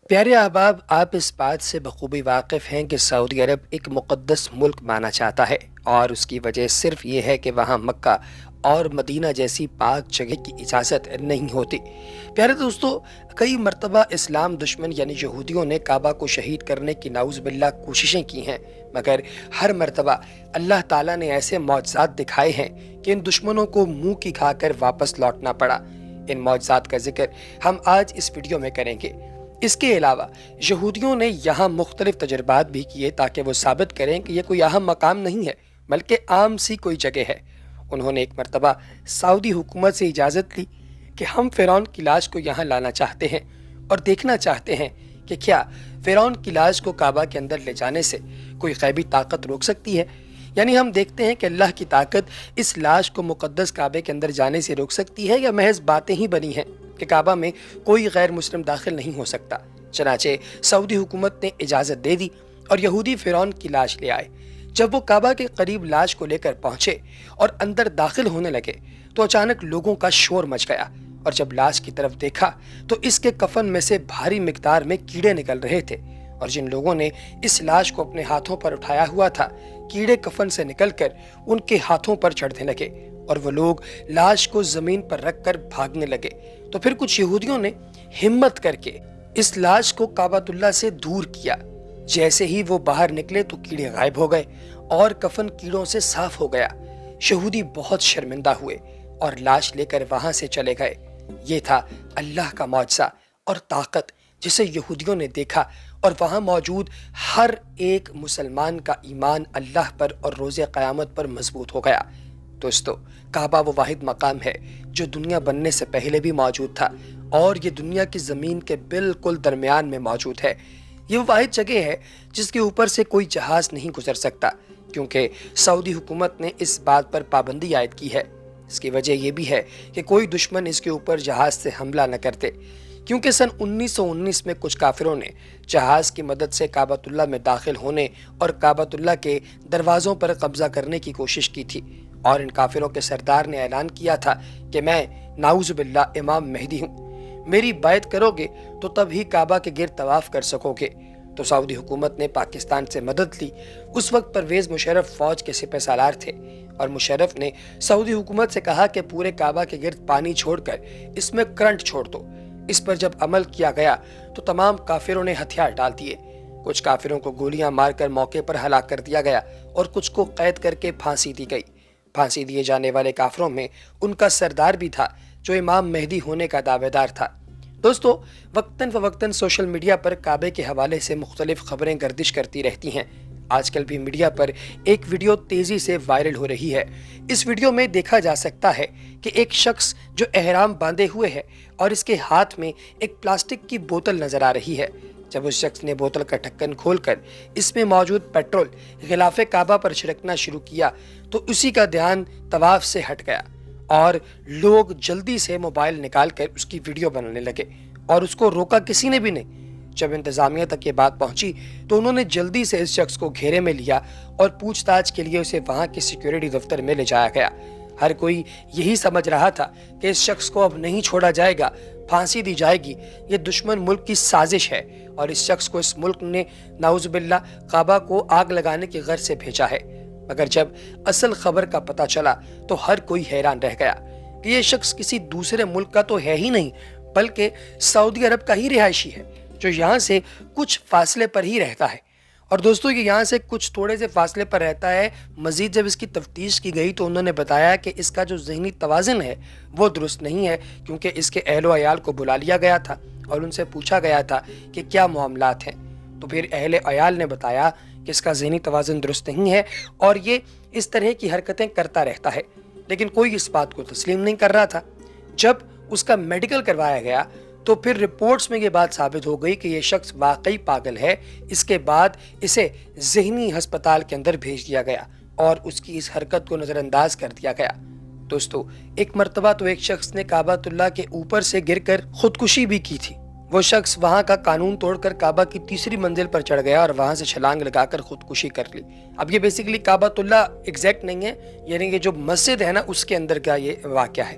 پیارے احباب، آپ اس بات سے بخوبی واقف ہیں کہ سعودی عرب ایک مقدس ملک مانا جاتا ہے، اور اس کی وجہ صرف یہ ہے کہ وہاں مکہ اور مدینہ جیسی پاک جگہ کی اجازت نہیں ہوتی۔ پیارے دوستو، کئی مرتبہ اسلام دشمن یعنی یہودیوں نے کعبہ کو شہید کرنے کی نعوذ باللہ کوششیں کی ہیں، مگر ہر مرتبہ اللہ تعالیٰ نے ایسے معجزات دکھائے ہیں کہ ان دشمنوں کو منہ کی کھا کر واپس لوٹنا پڑا۔ ان معجزات کا ذکر ہم آج اس ویڈیو میں کریں گے۔ اس کے علاوہ یہودیوں نے یہاں مختلف تجربات بھی کیے تاکہ وہ ثابت کریں کہ یہ کوئی اہم مقام نہیں ہے بلکہ عام سی کوئی جگہ ہے۔ انہوں نے ایک مرتبہ سعودی حکومت سے اجازت لی کہ ہم فرعون کی لاش کو یہاں لانا چاہتے ہیں اور دیکھنا چاہتے ہیں کہ کیا فرعون کی لاش کو کعبہ کے اندر لے جانے سے کوئی غیبی طاقت روک سکتی ہے۔ یعنی ہم دیکھتے ہیں کہ اللہ کی طاقت اس لاش کو مقدس کعبے کے اندر جانے سے روک سکتی ہے یا محض باتیں ہی بنی ہیں کہ کعبہ میں کوئی غیر مسلم داخل نہیں ہو سکتا۔ چنانچہ سعودی حکومت نے اجازت دے دی اور یہودی فرعون کی لاش لے آئے۔ جب وہ کعبہ کے قریب لاش کو لے کر پہنچے اور اندر داخل ہونے لگے تو اچانک لوگوں کا شور مچ گیا، اور جب لاش کی طرف دیکھا تو اس کے کفن میں سے بھاری مقدار میں کیڑے نکل رہے تھے، اور جن لوگوں نے اس لاش کو اپنے ہاتھوں پر اٹھایا ہوا تھا، کیڑے کفن سے نکل کر ان کے ہاتھوں پر چڑھنے لگے اور وہ لوگ لاش کو زمین پر رکھ کر بھاگنے لگے۔ تو پھر کچھ یہودیوں نے ہمت کر کے اس لاش کو کعبۃ اللہ سے دور کیا۔ جیسے ہی وہ باہر نکلے تو کیڑے غائب ہو گئے اور کفن کیڑوں سے صاف ہو گیا۔ یہودی بہت شرمندہ ہوئے اور لاش لے کر وہاں سے چلے گئے۔ یہ تھا اللہ کا معجزہ اور طاقت جسے یہودیوں نے دیکھا، اور وہاں موجود ہر ایک مسلمان کا ایمان اللہ پر اور روز قیامت پر مضبوط ہو گیا۔ دوستو، کعبہ وہ واحد مقام ہے جو دنیا بننے سے پہلے بھی موجود تھا، اور یہ دنیا کی زمین کے بالکل درمیان میں موجود ہے۔ یہ وہ واحد جگہ ہے جس کے اوپر سے کوئی جہاز نہیں گزر سکتا، کیونکہ سعودی حکومت نے اس بات پر پابندی عائد کی ہے۔ اس کی وجہ یہ بھی ہے کہ کوئی دشمن اس کے اوپر جہاز سے حملہ نہ کرتے، کیونکہ سن 1919 میں کچھ کافروں نے جہاز کی مدد سے کعبۃ اللہ میں داخل ہونے اور کعبۃ اللہ کے دروازوں پر قبضہ کرنے کی کوشش کی تھی، اور ان کافروں کے سردار نے اعلان کیا تھا کہ میں نعوذ باللہ امام مہدی ہوں، میری بیعت کرو گے تو تب ہی کعبہ کے گرد طواف کر سکو گے۔ تو سعودی حکومت نے پاکستان سے مدد لی۔ اس وقت پرویز مشرف فوج کے سپہ سالار تھے، اور مشرف نے سعودی حکومت سے کہا کہ پورے کعبہ کے گرد پانی چھوڑ کر اس میں کرنٹ چھوڑ دو۔ اس پر جب عمل کیا گیا تو تمام کافروں نے ہتھیار ڈال دیے۔ کچھ کافروں کو گولیاں مار کر موقع پر ہلاک کر دیا گیا اور کچھ کو قید کر کے پھانسی دی گئی۔ پھانسی دیے جانے والے کافروں میں ان کا سردار بھی تھا جو امام مہدی ہونے کا دعوے دار تھا۔ دوستو، وقتاً فوقتاً سوشل میڈیا پر کعبے کے حوالے سے مختلف خبریں گردش کرتی رہتی ہیں۔ آج کل بھی میڈیا پر ایک ویڈیو تیزی سے وائرل ہو رہی ہے۔ اس ویڈیو میں دیکھا جا سکتا ہے کہ ایک شخص جو احرام باندھے ہوئے ہے اور اس کے ہاتھ میں ایک پلاسٹک کی بوتل نظر آ رہی ہے۔ جب اس شخص نے بوتل کا ڈھکن کھول کر اس میں موجود پیٹرول غلاف کعبہ پر چھڑکنا شروع کیا تو اسی کا دھیان طواف سے ہٹ گیا، اور لوگ جلدی سے موبائل نکال کر اس کی ویڈیو بنانے لگے، اور اس کو روکا کسی نے بھی نہیں۔ جب انتظامیہ تک یہ بات پہنچی تو انہوں نے جلدی سے اس شخص کو گھیرے میں لیا اور پوچھ تاچھ کے لیے اسے وہاں کے سیکیورٹی دفتر میں لے جایا گیا۔ ہر کوئی یہی سمجھ رہا تھا کہ اس شخص کو اب نہیں چھوڑا جائے گا، پھانسی دی جائے گی، یہ دشمن ملک کی سازش ہے، اور اس شخص کو اس ملک نے نعوذ باللہ کعبہ کو آگ لگانے کی غرض سے بھیجا ہے۔ مگر جب اصل خبر کا پتہ چلا تو ہر کوئی حیران رہ گیا کہ یہ شخص کسی دوسرے ملک کا تو ہے ہی نہیں، بلکہ سعودی عرب کا ہی رہائشی ہے جو یہاں سے کچھ فاصلے پر ہی رہتا ہے۔ اور دوستو، یہ یہاں سے کچھ تھوڑے سے فاصلے پر رہتا ہے۔ مزید جب اس کی تفتیش کی گئی تو انہوں نے بتایا کہ اس کا جو ذہنی توازن ہے وہ درست نہیں ہے، کیونکہ اس کے اہل و عیال کو بلا لیا گیا تھا اور ان سے پوچھا گیا تھا کہ کیا معاملات ہیں۔ تو پھر اہل عیال نے بتایا کہ اس کا ذہنی توازن درست نہیں ہے اور یہ اس طرح کی حرکتیں کرتا رہتا ہے، لیکن کوئی اس بات کو تسلیم نہیں کر رہا تھا۔ جب اس کا میڈیکل کروایا گیا تو پھر رپورٹس میں یہ بات ثابت ہو گئی کہ یہ شخص واقعی پاگل ہے۔ اس کے بعد اسے ذہنی ہسپتال کے اندر بھیج دیا گیا اور اس کی اس حرکت کو نظر انداز کر دیا گیا۔ دوستو، ایک مرتبہ تو ایک شخص نے کعبۃ اللہ کے اوپر سے گر کر خودکشی بھی کی تھی۔ وہ شخص وہاں کا قانون توڑ کر کعبہ کی تیسری منزل پر چڑھ گیا اور وہاں سے چھلانگ لگا کر خودکشی کر لی۔ اب یہ بیسیکلی کعبۃ اللہ ایگزیکٹ نہیں ہے، یعنی کہ جو مسجد ہے نا اس کے اندر کا یہ واقعہ ہے۔